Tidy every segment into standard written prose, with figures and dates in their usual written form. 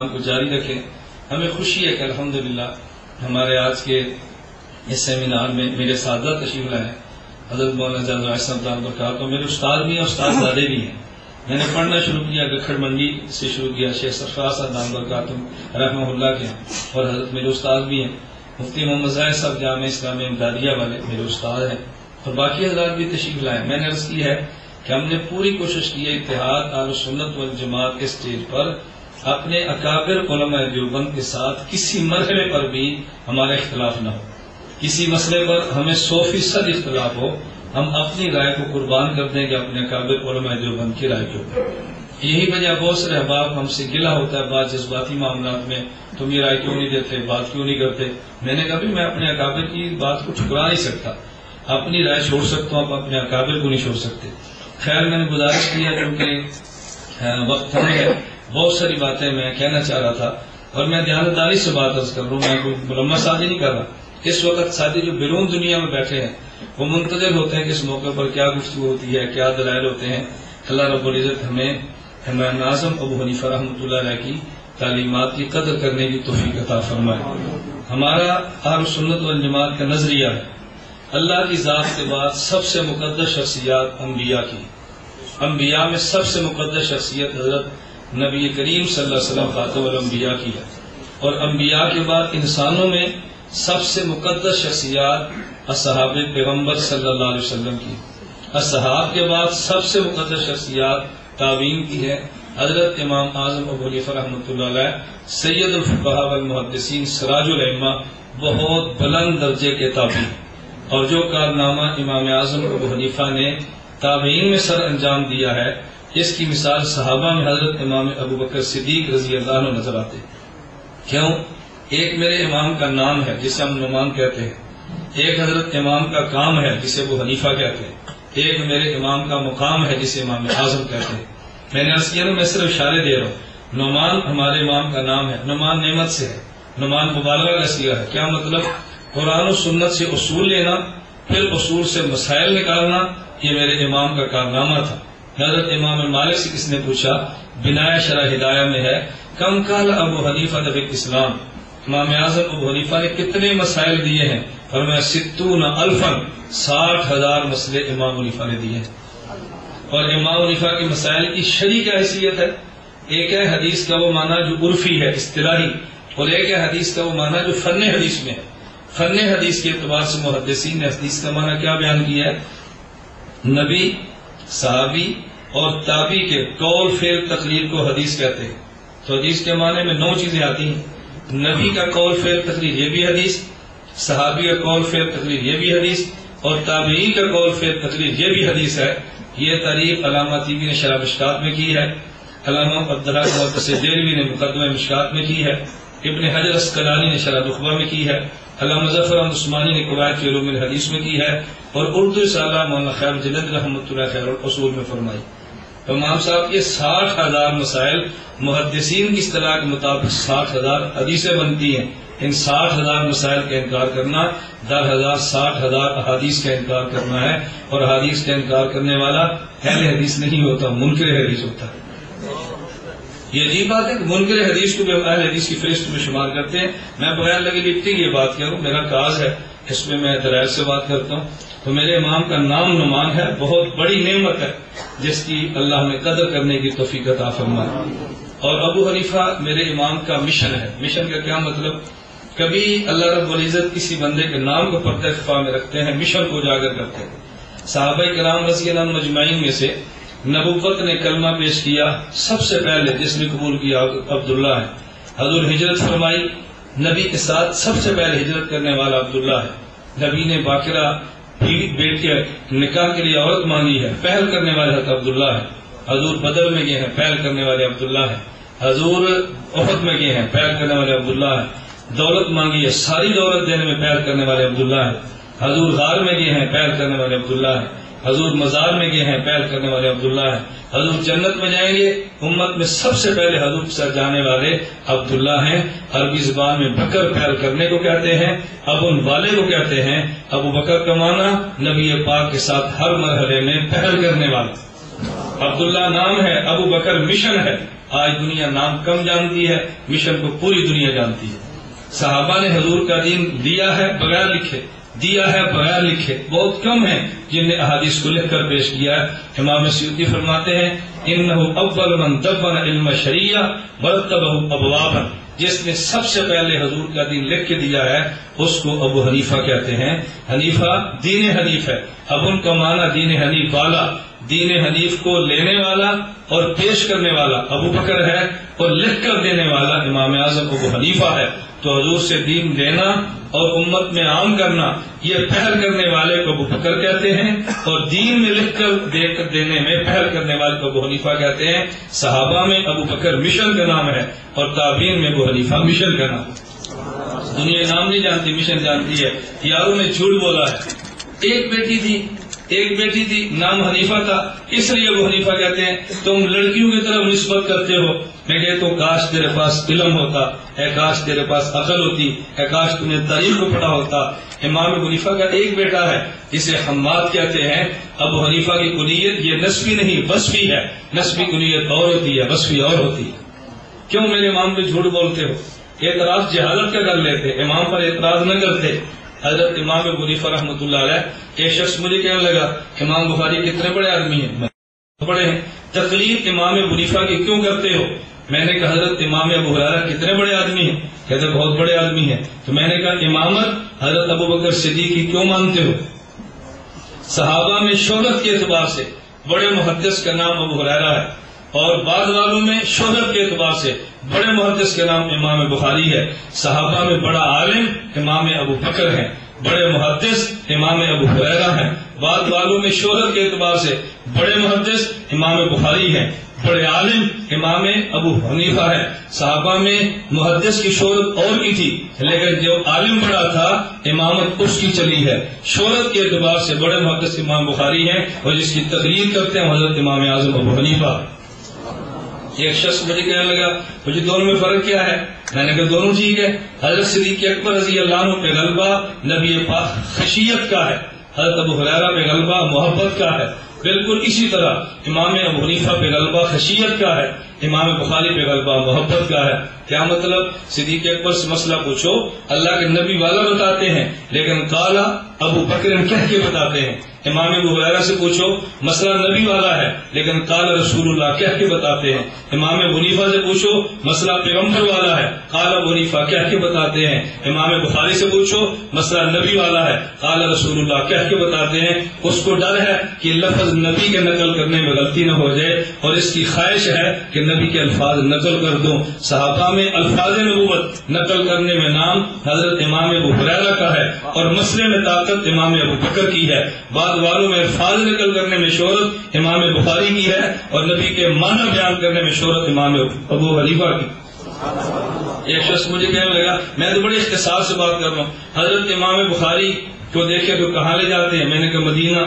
کو جاری رکھیں۔ ہمیں خوشی ہے کہ الحمدللہ ہمارے آج کے اس سیمینار میں میرے ساتھ تشریف لائے ہیں حضرت مولانا جاز صاحب برکاتہ، میرے استاد بھی ہیں، استاد زادے بھی ہیں۔ میں نے پڑھنا شروع کیا گکھڑ منڈی سے شروع کیا، شیخ سرفراز صاحب برکاتہ رحمہ اللہ کے، اور حضرت میرے استاد بھی ہیں مفتی محمد زاہد صاحب جامعہ اسلامیہ امدادیہ والے میرے استاد ہیں، اور باقی حضرات بھی تشریف لائے۔ میں نے عرض کی ہے کہ ہم نے پوری کوشش کی ہے اتحاد اہل سنت والجماعت کے سٹیج پر اپنے اکابر علماء دیوبند کے ساتھ کسی مرحلے پر بھی ہمارا اختلاف نہ ہو، کسی مسئلے پر ہمیں 100% اختلاف ہو، ہم اپنی رائے کو قربان کر دیں گے اپنے اکابر علماء دیوبند کی رائے کو۔ یہی وجہ بہت سے احباب ہم سے گلہ ہوتا ہے بعض جذباتی معاملات میں، تم یہ رائے کیوں نہیں دیتے، بات کیوں نہیں کرتے۔ میں نے کہا بھی میں اپنے اکابر کی بات کو ٹھکرا نہیں سکتا، اپنی رائے چھوڑ سکتا ہوں، اپنے اکابر کو نہیں چھوڑ سکتے۔ خیر میں نے گزارش کی ہے کیونکہ وقت کم ہے، بہت ساری باتیں میں کہنا چاہ رہا تھا، اور میں دیانتداری سے بات عرض کر رہا ہوں، میں کوئی ملمہ سازی نہیں کر رہا۔ اس وقت ساتھی جو بیرون دنیا میں بیٹھے ہیں وہ منتظر ہوتے ہیں کہ اس موقع پر کیا گفتگو ہوتی ہے، کیا دلائل ہوتے ہیں۔ اللہ رب العزت ہمیں امام اعظم ابو حنیفہ رحمۃ اللہ علیہ کی تعلیمات کی قدر کرنے کی توفیق عطا فرمائے۔ ہمارا اہل سنت والجماعت کا نظریہ ہے اللہ کی ذات کے بعد سب سے مقدس شخصیات انبیاء کی، انبیاء میں سب سے مقدس شخصیت حضرت نبی کریم صلی اللہ علیہ وسلم خاتم الانبیاء کی ہے، اور انبیاء کے بعد انسانوں میں سب سے مقدس شخصیات اصحاب پیغمبر صلی اللہ علیہ وسلم کی، اصحاب کے بعد سب سے مقدس شخصیات تابعین کی ہے، حضرت امام اعظم ابو حنیفہ رحمۃ اللہ علیہ سید الفقہاء والمحدثین سراج الائمہ، بہت بلند درجے کے تابعی، اور جو کارنامہ امام اعظم ابو حنیفہ نے تابعین میں سر انجام دیا ہے اس کی مثال صحابہ میں حضرت امام ابو بکر صدیق رضی اللہ عنہ نظر آتے۔ کیوں؟ ایک میرے امام کا نام ہے جسے ہم نعمان کہتے ہیں، ایک حضرت امام کا کام ہے جسے ابو حنیفہ کہتے ہیں، ایک میرے امام کا مقام ہے جسے امام اعظم کہتے ہیں۔ میں نے عرض کیا نا، میں صرف اشارے دے رہا ہوں۔ نعمان ہمارے امام کا نام ہے، نعمان نعمت سے ہے، نعمان مبالغہ کا صیغہ ہے۔ کیا مطلب؟ قرآن و سنت سے اصول لینا، پھر اصول سے مسائل نکالنا، یہ میرے امام کا کارنامہ تھا۔ حضرت امام مالک سے کس نے پوچھا، بنائے شرح ہدایہ میں ہے، کم کال ابو حنیفہ فی الاسلام، امام اعظم ابو حنیفہ نے کتنے مسائل دیے ہیں، اور میں 60,000 مسئلے امام حنیفہ نے دیے ہیں۔ اور امام حنیفہ کے مسائل کی شرعی کیا حیثیت ہے؟ ایک ہے حدیث کا وہ معنی جو عرفی ہے اصطلاحی، اور ایک ہے حدیث کا وہ معنی جو فن حدیث میں ہے۔ فن حدیث کے اعتبار سے محدثین نے حدیث کا معنی کیا بیان کیا ہے؟ نبی، صحابی اور تابعی کے قول فعل تقریر کو حدیث کہتے ہیں۔ تو حدیث کے معنی میں 9 چیزیں آتی ہیں، نبی کا قول فعل تقریر یہ بھی حدیث، صحابی کا قول فعل تقریر یہ بھی حدیث، اور تابعی کا قول فعل تقریر یہ بھی حدیث ہے۔ یہ تعریف علامہ طیبی نے شرح مشکات میں کی ہے، علامہ عبدالحق محدث دہلوی نے مقدمہ مشکات میں کی ہے، ابن حجر اسقلانی نے شرح نخبہ میں کی ہے، علامہ ظفر احمد عثمانی نے قواعد فی علوم الحدیث میں کی ہے، اور اردو رسالہ مولانا خیر جلد رحمۃ اللہ خیر الاصول میں فرمائی۔ امام صاحب یہ 60,000 مسائل محدثین کی اصطلاح کے مطابق 60,000 حدیثیں بنتی ہیں۔ ان 60,000 مسائل کا انکار کرنا در ہزار 60,000 احادیث کا انکار کرنا ہے، اور احادیث کا انکار کرنے والا اہل حدیث نہیں ہوتا، منکر حدیث ہوتا ہے۔ یہ عجیب بات ہے کہ منکر حدیث کو بھی ہم اہل حدیث کی فہرست میں شمار کرتے ہیں۔ میں بغیر لگی لپٹی کی یہ بات کروں، میرا کاز ہے، اس میں میں دلائل سے بات کرتا ہوں۔ تو میرے امام کا نام نعمان ہے، بہت بڑی نعمت ہے جس کی اللہ نے قدر کرنے کی توفیق عطا فرمائے۔ اور ابو حنیفہ میرے امام کا مشن ہے۔ مشن کا کیا مطلب؟ کبھی اللہ رب العزت کسی بندے کے نام کو پردہ خفا میں رکھتے ہیں، مشن کو اجاگر کرتے ہیں۔ صحابہ کرام رضی اللہ عنہ مجمعین میں سے نبوت نے کلمہ پیش کیا سب سے پہلے جس نے قبول کیا عبداللہ ہے۔ حضور ہجرت فرمائی، نبی کے ساتھ سب سے پہلے ہجرت کرنے والا عبداللہ ہے۔ نبی نے باقرہ بیٹی نکاح کے لیے عورت مانگی ہے، پہل کرنے والے حضرت عبداللہ ہے۔ حضور بدر میں گئے ہیں، پہل کرنے والے عبداللہ ہے۔ حضور احد میں گئے ہیں، پہل کرنے والے عبداللہ ہے۔ دولت مانگی ہے، ساری دولت دینے میں پہل کرنے والے عبداللہ ہے۔ حضور غار میں گئے ہیں، پہل کرنے والے عبداللہ ہے۔ حضور مزار میں گئے ہیں، پہل کرنے والے عبداللہ ہے۔ حضور جنت میں جائیں گے، امت میں سب سے پہلے حضور کے ساتھ جانے والے عبداللہ ہیں۔ عربی زبان میں بکر پہل کرنے کو کہتے ہیں، ابن والے کو کہتے ہیں۔ ابو بکر کا معنی نبی پاک کے ساتھ ہر مرحلے میں پہل کرنے والا۔ عبداللہ نام ہے، ابو بکر مشن ہے، آج دنیا نام کم جانتی ہے، مشن کو پوری دنیا جانتی ہے۔ صحابہ نے حضور کا دین دیا ہے بغیر لکھے، دیا ہے بغیر لکھے، بہت کم ہیں جن نے احادیث کو لکھ کر پیش کیا ہے۔ امام سیوطی فرماتے ہیں انہ اول من دبن علم شریعہ ورتبہ ابوابا، جس نے سب سے پہلے حضور کا دین لکھ کے دیا ہے اس کو ابو حنیفہ کہتے ہیں۔ حنیفہ دین حنیف ہے، اب ان کا معنی دین حنیف والا، دین حنیف کو لینے والا اور پیش کرنے والا ابو بکر ہے، اور لکھ کر دینے والا امام اعظم ابو حنیفہ ہے۔ تو حضور سے دین لینا اور امت میں عام کرنا، یہ پہل کرنے والے کو ابو بکر کہتے ہیں، اور دین میں لکھ کر دینے میں پہل کرنے والے کو ابو حنیفہ کہتے ہیں۔ صحابہ میں ابو بکر مشن کا نام ہے اور تابعین میں ابو حنیفہ مشن کا نام ہے۔ دنیا نام نہیں جانتی، مشن جانتی ہے۔ یاروں نے جھوٹ بولا ہے، ایک بیٹی تھی نام حنیفہ تھا، اس لیے ابو حنیفہ کہتے ہیں تم لڑکیوں کی طرف نسبت کرتے ہو۔ میں کہتا ہوں کاش تیرے پاس علم ہوتا، اے کاش تیرے پاس عقل ہوتی، اے کاش تم نے تاریخ کو پڑھا ہوتا۔ امام ابو حنیفہ کا ایک بیٹا ہے جسے حماد کہتے ہیں۔ ابو حنیفہ کی کنیت یہ نسبی نہیں وصفی ہے، نسبی کنیت اور ہوتی ہے، وصفی اور ہوتی ہے۔ کیوں میرے امام پہ جھوٹ بولتے ہو؟ اعتراض جہالت کا کر لیتے، امام پر اعتراض نہ کرتے۔ حضرت امام ابو حنیفہ رحمۃ اللہ علیہ، ایک شخص مجھے کہنے لگا امام بخاری کتنے بڑے آدمی ہیں، بڑے ہیں، تقلید امام ابو حنیفہ کی کیوں کرتے ہو؟ میں نے کہا حضرت امام ابو ہریرہ کتنے بڑے آدمی ہیں؟ کہتے بہت بڑے آدمی ہیں۔ تو میں نے کہا امامت حضرت ابو بکر صدیق کی کیوں مانتے ہو؟ صحابہ میں شہرت کے اعتبار سے بڑے محدث کا نام ابو ہریرہ ہے، اور بعض والوں میں شہرت کے اعتبار سے بڑے محدث کا نام امام بخاری ہے۔ صحابہ میں بڑا عالم امام ابو بکر ہیں، بڑے محدث امام ابو ہریرہ ہیں۔ بعض والوں میں شہرت کے اعتبار سے بڑے محدث امام بخاری ہیں، بڑے عالم امام ابو حنیفہ ہے۔ صحابہ میں محدث کی شہرت اور کی تھی، لیکن جو عالم بڑا تھا امامت اس کی چلی ہے۔ شہرت کے اعتبار سے بڑے محدث امام بخاری ہیں، اور جس کی تقریر کرتے ہیں حضرت امام اعظم ابو حنیفہ۔ ایک شخص مجھے کہنے لگا مجھے دونوں میں فرق کیا ہے؟ میں نے کہا دونوں ٹھیک ہے۔ حضرت صدیق اکبر رضی اللہ عنہ پہ غلبہ نبی پاک خشیت کا ہے، حضرت ابو ہریرہ پہ غلبہ محبت کا ہے۔ بالکل اسی طرح امام ابو حنیفہ پہ غلبہ خشیت کا ہے، امام بخاری پہ غلبہ محبت کا ہے۔ کیا مطلب؟ صدیق اکبر سے مسئلہ پوچھو، اللہ کے نبی والا بتاتے ہیں، لیکن قالا ابو بکر کہہ کے بتاتے ہیں۔ امام ابو ہریرہ سے پوچھو، مسئلہ نبی والا ہے لیکن قال رسول اللہ کہہ کے بتاتے ہیں۔ امام ابو حنیفہ سے پوچھو، مسئلہ پیغمبر والا ہے، قال ابو حنیفہ کہہ کے بتاتے ہیں۔ امام بخاری سے پوچھو، مسئلہ نبی والا ہے، قال رسول اللہ کہہ کے بتاتے ہیں۔ اس کو ڈر ہے کہ لفظ نبی کے نقل کرنے میں غلطی نہ ہو جائے، اور اس کی خواہش ہے کہ نبی کے الفاظ نقل کر دوں۔ صحابہ میں الفاظ نبوت نقل کرنے میں نام حضرت امام ابو ہریرہ کا ہے، اور مسئلے میں طاقت امام ابو بکر کی ہے۔ بعض والوں میں الفاظ نقل کرنے میں شہرت امام بخاری کی ہے، اور نبی کے معنی بیان کرنے میں شہرت امام ابو حنیفہ کی۔ ایک شخص مجھے کہنے لگا، میں تو بڑے اختصار سے بات کر رہا ہوں، حضرت امام بخاری کو دیکھے تو کہاں لے جاتے ہیں؟ میں نے کہا مدینہ۔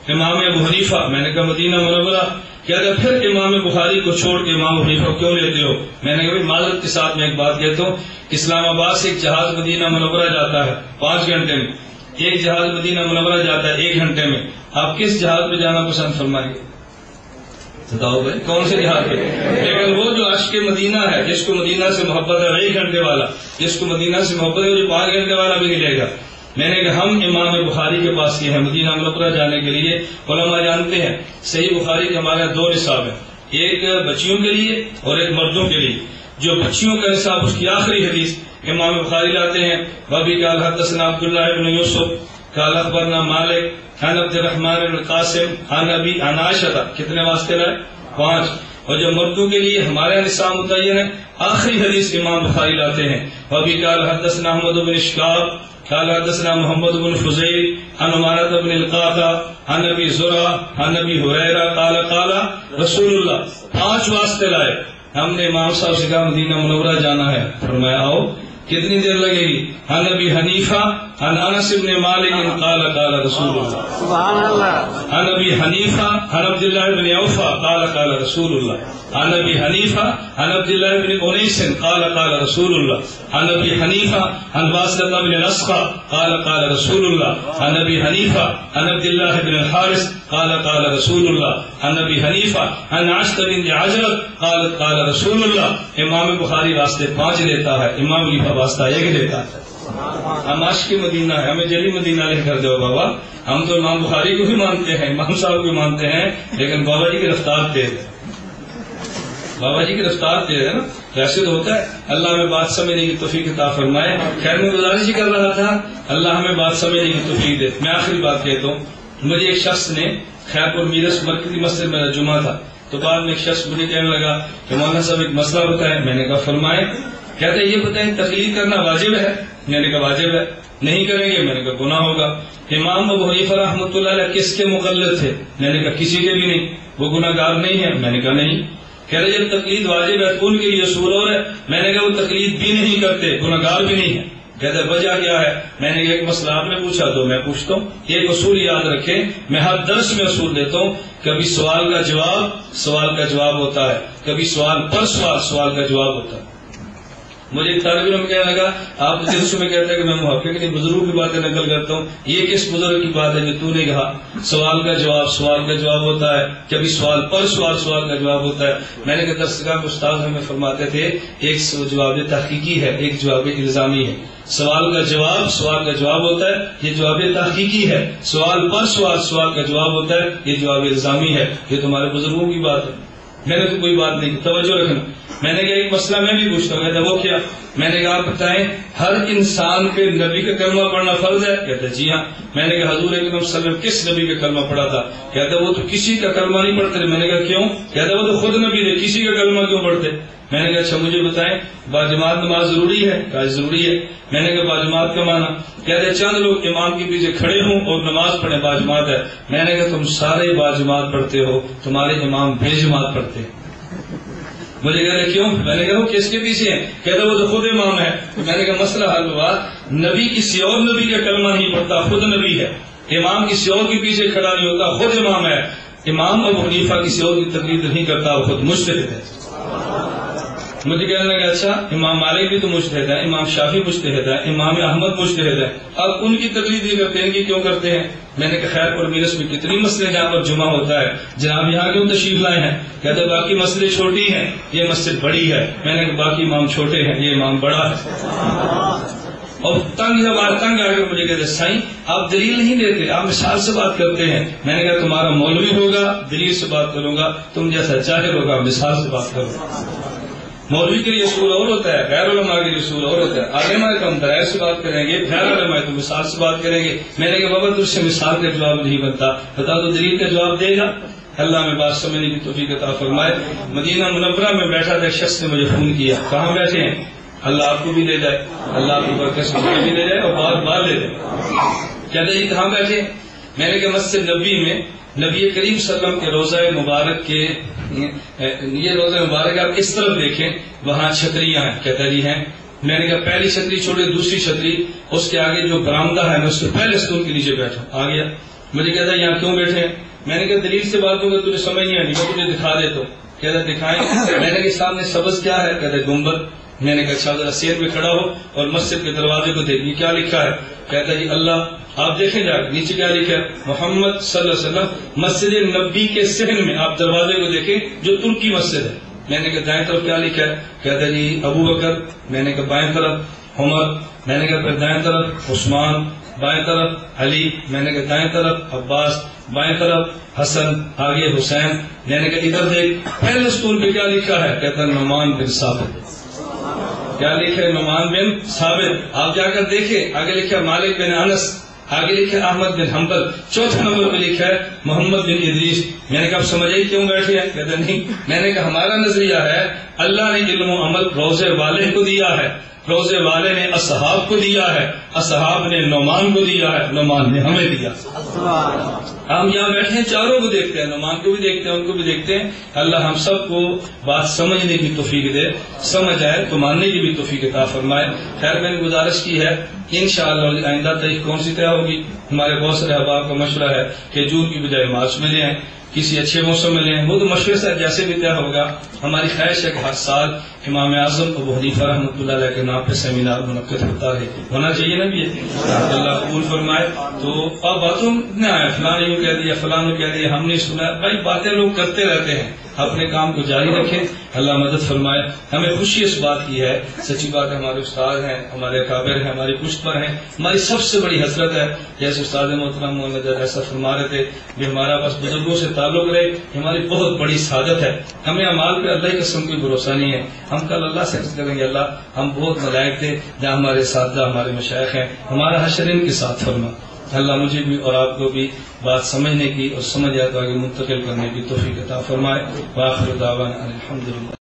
امام ابو حنیفہ، میں نے کہا مدینہ منورہ۔ کہتا پھر امام بخاری کو چھوڑ کے امام حنیفہ کیوں لیتے ہو؟ میں نے کہا معذرت کے ساتھ میں ایک بات کہتا ہوں، اسلام آباد سے ایک جہاز مدینہ منورہ جاتا ہے 5 گھنٹے میں، ایک جہاز مدینہ منورہ جاتا ہے 1 گھنٹے میں۔ آپ کس جہاز پہ جانا پسند فرمائیں گے؟ بتاؤ بھائی کون سے جہاز پہ؟ لیکن وہ جو عشق مدینہ ہے، جس کو مدینہ سے محبت ہے 1 گھنٹے والا، جس کو مدینہ سے محبت ہے جو 5 گھنٹے والا بھی نہیں لے گا۔ میں نے کہا ہم امام بخاری کے پاس گئے ہیں مدینہ منورہ جانے کے لیے۔ علماء جانتے ہیں صحیح بخاری کے ہمارے 2 نصاب ہیں، ایک بچیوں کے لیے اور ایک مردوں کے لیے۔ جو بچیوں کا نصاب اس کی آخری حدیث امام بخاری لاتے ہیں، وابی قال حدثنا عبداللہ ابن یوسف قال اخبرنا مالک عن عبد الرحمن بن القاسم عن ابی عن عائشہ۔ کتنے واسطے لائے؟ 5۔ اور جو مردوں کے لیے ہمارے نصاب متعین ہے، آخری حدیث امام بخاری لاتے ہیں، وابی قال حدثنا احمد بن اشکاب قال حدثنا محمد بن فضیل عن عمارة بن القعقاع عن ابی زرع عن ابی ہریرہ قال قال رسول اللہ۔ 5 واسطے لائے۔ ہم نے امام صاحب سے کہا مدینہ منورہ جانا ہے، فرمایا آؤ، کتنی دیر لگے گی؟ عن ابی حنیفہ عن انس بن مالک قال قال رسول اللہ سبحان اللہ. عن ابی حنیفہ عن عبد اللہ بن اوفا قال قال رسول اللہ عن ابی حنیفہ عن عبد اللہ بن انیس قال قال رسول اللہ عن ابی حنیفہ عن واصلة بن الاسقع قال قال رسول اللہ عن ابی حنیفہ عن عبد اللہ بن الحارث قال قال رسول اللہ عن ابی حنیفہ عن عشت بن عجلت قال قال رسول اللہ. امام بخاری واسطے 5 لیتا ہے، امام حنیفہ واسطہ 1 لیتا ہے. ہم عاشق مدینہ ہے، ہمیں جلی مدینہ لے کر دو بابا. ہم تو امام بخاری کو بھی مانتے ہیں، امام صاحب کو بھی مانتے ہیں، لیکن بابا جی کی رفتار تیز ہے. بابا جی کی رفتار تیز ہے نا، ایسے تو ہوتا ہے. اللہ ہمیں بات سمجھنے کی توفیق عطا فرمائے. خیر میں گزارش ہی کر رہا تھا، اللہ ہمیں بات سمجھنے کی توفیق دے. میں آخری بات کہتا ہوں. مجھے ایک شخص نے خیر پور میرس مرکزی مسجد میں جمعہ تھا، تو بعد میں ایک شخص مجھے کہنے لگا کہ مولانا صاحب ایک مسئلہ ہوتا ہے. میں نے کہا فرمائے. کہتے ہیں یہ بتائیں تقلید کرنا واجب ہے؟ میں نے کہا واجب ہے. نہیں کریں گے؟ میں نے کہا گناہ ہوگا. امام ابو حنیفہ رحمۃ اللہ علیہ کس کے مقلد تھے؟ میں نے کہا کسی کے بھی نہیں. وہ گناہ گار نہیں ہے؟ میں نے کہا نہیں. کہہ رہے جب تقلید واجب ہے تو ان کے لیے اصول اور ہے. میں نے کہا وہ تقلید بھی نہیں کرتے، گناہ گار بھی نہیں ہے. کہتے وجہ کیا ہے؟ میں نے ایک مسئلہ آپ نے پوچھا تو میں پوچھتا ہوں. ایک اصول یاد رکھیں، میں ہر درس میں اصول دیتا ہوں. کبھی سوال کا جواب ہوتا ہے، کبھی سوال پر سوال کا جواب ہوتا ہے. مجھے ایک طالب علم کہنے لگا آپ جلسوں میں کہتے ہیں کہ میں محقق نہیں، بزرگوں کی باتیں نقل کرتا ہوں. یہ کس بزرگ کی بات ہے جو تو نے کہا سوال کا جواب ہوتا ہے، کبھی سوال پر سوال کا جواب ہوتا ہے. میں نے کہا درسگاہ میں استاد ہمیں فرماتے تھے ایک جواب تحقیقی ہے، ایک جواب الزامی ہے. سوال کا جواب ہوتا ہے، یہ جواب تحقیقی ہے. سوال پر سوال کا جواب ہوتا ہے، یہ جواب الزامی ہے. یہ تمہارے بزرگوں کی بات ہے، میں نے تو کوئی بات نہیں کی. توجہ رکھنا. میں نے کہا ایک مسئلہ میں بھی پوچھتا ہوں. کہتا وہ کیا؟ میں نے کہا آپ بتائیں ہر انسان پہ نبی کا کلمہ پڑھنا فرض ہے؟ کہتا جی ہاں. میں نے کہا حضور اکرم صلی اللہ علیہ وسلم کس نبی کا کلمہ پڑھا تھا؟ کہتا وہ تو کسی کا کلمہ نہیں پڑھتے. میں نے کہا کیوں؟ کہتا وہ تو خود نبی تھے، کسی کا کلمہ کیوں پڑھتے؟ میں نے کہا اچھا مجھے بتائیں باجماعت نماز ضروری ہے؟ کہا ضروری ہے. میں نے کہا باجماعت کا معنی؟ کہتے چند لوگ امام کے پیچھے کھڑے ہوں اور نماز پڑھیں باجماعت ہے. میں نے کہا تم سارے باجماعت پڑھتے ہو، تمہارے امام بے جماعت پڑھتے ہیں. مجھے کہہ رہے کیوں؟ میں نے کہا وہ کس کے پیچھے ہیں؟ کہتا وہ تو خود امام ہے. میں نے کہا مسئلہ حل ہوا. نبی کسی اور نبی کا کلمہ نہیں پڑھتا، خود نبی ہے. امام کسی اور کے پیچھے کھڑا نہیں ہوتا، خود امام ہے. امام ابو حنیفہ کسی اور کی تقلید نہیں کرتا، وہ خود مجتہد ہے. مجھے کہنے لگا اچھا امام مالک بھی تو مجتہد ہے، امام شافعی مجتہد ہے، امام احمد مجتہد ہے، اب ان کی تقلید نہیں کرتے ہیں کہ کیوں کرتے ہیں؟ میں نے کہا خیر پر میرس میں کتنی مسئلے جہاں پر جمعہ ہوتا ہے، جناب یہاں کیوں تشریف لائے ہیں؟ کہتے باقی مسئلے چھوٹی ہیں، یہ مسجد بڑی ہے. میں نے کہا باقی امام چھوٹے ہیں، یہ امام بڑا ہے. اور تنگ آ کر مجھے کہتے سائیں آپ دلیل نہیں دیتے، آپ مثال سے بات کرتے ہیں. میں نے کہا تمہارا مولوی ہوگا دلیل سے بات کروں گا، تم جیسا جاہل ہوگا مثال سے بات کرو. مولوی کے لیے اصول اور ہوتا ہے، غیر علماء کے لیے اصول اور ہوتا ہے. علماء کا ہم دلائل سے بات کریں گے، غیر علماء تو مثال سے بات کریں گے. میں نے کہا بابا تجھ سے مثال کا جواب نہیں بنتا، بتا تو دلیل کا جواب دے گا. اللہ میں بات سمجھنے کی توفیق عطا فرمائے. مدینہ منورہ میں بیٹھا تھا، ایک شخص نے مجھے فون کیا. کہاں بیٹھے ہیں؟ اللہ آپ کو بھی دے جائے، اللہ آپ کو برکت سے مجھے بھی دے جائے اور بار لے جائے. کہتے جی کہاں بیٹھے؟ میں نے کہا مسجد نبی میں نبی کریم صلی اللہ علیہ وسلم کے روضہ مبارک کے یہ روضہ مبارک آپ اس طرف دیکھیں وہاں چھتریاں ہیں. کہتا جی ہیں. میں نے کہا پہلی چھتری چھوڑے دوسری چھتری، اس کے آگے جو برآمدہ ہے میں اس سے پہلے ستون کے نیچے بیٹھا. آ گیا. مجھے کہتا یہاں کیوں بیٹھے ہیں؟ میں نے کہا دلیل سے بات ہوگا تجھے سمجھ نہیں آئی، میں تجھے دکھا دیتا ہوں. کہتا دکھائیں. میں نے کہا سامنے سبز کیا ہے؟ کہتا گنبد. میں نے کہا اچھا ذرا سیر میں کھڑا ہو اور مسجد کے دروازے کو دیکھ، یہ کیا لکھا ہے؟ کہتا جی اللہ. آپ دیکھیں جا نیچے کیا لکھا ہے؟ محمد صلی اللہ علیہ وسلم مسجد نبی کے صحن میں. آپ دروازے کو دیکھیں جو ترکی مسجد ہے. میں نے کہا دائیں طرف کیا لکھا ہے؟ کہتا جی ابو بکر. میں نے کہا بائیں طرف عمر. میں نے کہا پھر دائیں طرف عثمان، بائیں طرف علی. میں نے کہا دائیں طرف عباس، بائیں طرف حسن، آگے حسین. میں نے کہا ادھر دیکھ پہلے ستون پہ کیا لکھا ہے؟ کہتا نعمان بن ثابت. کیا لکھا ہے؟ نعمان بن ثابت. آپ جا کر دیکھیں آگے لکھا مالک بن انس، آگے لکھا احمد بن حنبل، چوتھے نمبر پہ لکھا ہے محمد بن ادریس. میں نے کہا سمجھ آئی کیوں بیٹھے ہیں؟ کہتے نہیں. میں نے کہا ہمارا نظریہ ہے اللہ نے علم و عمل روزے والے کو دیا ہے، روزے والے نے اصحاب کو دیا ہے، اصحاب نے نعمان کو دیا ہے، نعمان نے ہمیں دیا۔ ہم یہاں بیٹھے ہیں، چاروں کو دیکھتے ہیں، نعمان کو بھی دیکھتے ہیں، ان کو بھی دیکھتے ہیں۔ اللہ ہم سب کو بات سمجھنے کی توفیق دے، سمجھ آئے تو ماننے کی بھی توفیق عطا فرمائے۔ خیر میں نے گزارش کی ہے انشاءاللہ آئندہ تاریخ کون سی طے ہوگی، ہمارے بہت سارے احباب کا مشورہ ہے کہ جون کی بجائے مارچ میں لیں، کسی اچھے موسم میں لیں، وہ تو مشورے سے جیسے بھی طے ہوگا۔ ہماری خواہش ہے کہ ہر سال امام اعظم ابو حنیفہ رحمۃ اللہ علیہ کے نام پہ سیمینار منعقد ہوتا ہے، ہونا چاہیے نا بھی، اللہ قبول فرمائے۔ تو اب باتوں نہ آئے فلاں یوں کہہ دیا، فلاں کہہ دیا، ہم نے سنا، بھائی باتیں لوگ کرتے رہتے ہیں، اپنے کام کو جاری رکھیں، اللہ مدد فرمائے۔ ہمیں خوشی اس بات کی ہے، سچی بات ہے، ہمارے استاد ہیں، ہمارے اکابر ہیں، ہماری پشت پر ہیں، ہماری سب سے بڑی حسرت ہے، جیسے استاد محترم مولانا ایسا فرما رہے تھے کہ ہمارا بس بزرگوں سے تعلق رہے، ہماری بہت بڑی سعادت ہے۔ ہمیں اعمال پہ اللہ کی قسم کوئی بھروسہ نہیں ہے، ہم کل اللہ سے کریں گے اللہ ہم بہت ملائک تھے جہاں ہمارے ساتھ ہمارے مشائخ ہیں، ہمارا حشر ان کے ساتھ فرما۔ اللہ مجھے بھی اور آپ کو بھی بات سمجھنے کی اور سمجھ آئے تو آگے منتقل کرنے کی توفیق عطا فرمائے۔ وآخر دعوانا الحمدللہ۔